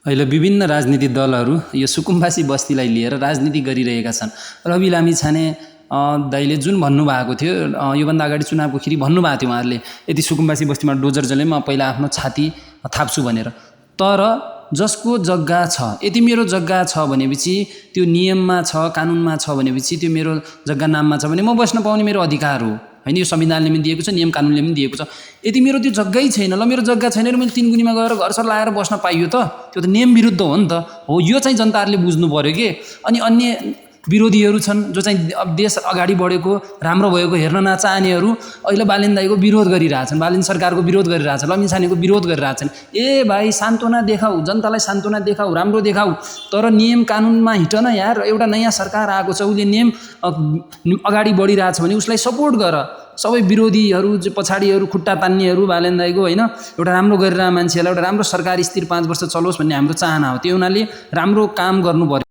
अहिले विभिन्न राजनीतिक दलहरू यो सुकुम्बासी बस्तीलाई लिएर राजनीति गरिरहेका छन्। रवि लामिछाने दाइले जुन भन्नुभएको थियो योभन्दा अगाडि चुनावको भन्नुभएको थियो उहाँहरूले, यदि सुकुम्बासी बस्तीमा डोजर जले म पहिला आफ्नो छाती थाप्छु भनेर। तर जसको जग्गा छ, यदि मेरो जग्गा छ भनेपछि त्यो नियममा छ, कानुनमा छ भनेपछि त्यो मेरो जग्गा नाममा छ भने म बस्न पाउने मेरो अधिकार हो हैन। यो संविधानले पनि दिएको छ, नियम कानुनले पनि दिएको छ। यदि मेरो त्यो जग्गै छैन, ल मेरो जग्गा छैन र मैले 3 गुनीमा गएर घरसर लाएर बस्न पाइयो त, त्यो त नियम विरुद्ध हो नि त। हो, यो चाहिँ जनताहरूले बुझ्नु पर्यो के। अनि अन्य विरोधीहरू छन् जो चाहिँ अब देश अगाडि बढेको राम्रो भएको हेर्न नचाहनेहरू अहिले बालेन दाइको विरोध गरिरहेछन्, बालेन सरकारको विरोध गरिरहेछन्, लमिछानेको विरोध गरिरहेछन्। ए भाइ सान्त्वना देखाऊ, जनतालाई सान्त्वना देखाऊ, राम्रो देखाऊ, तर नियम कानुनमा हिँड न यार। एउटा नयाँ सरकार आएको छ, उसले नियम अगाडि बढिरहेछ भने उसलाई सपोर्ट गर। सबै विरोधीहरू पछाडिहरू खुट्टा तान्नेहरू बालेन दाइको हैन, एउटा राम्रो गरिरहेको मान्छेलाई एउटा राम्रो सरकार स्थिर 5 वर्ष चलोस् भन्ने हाम्रो चाहना हो। त्यो हुनाले राम्रो काम गर्नु पर्यो।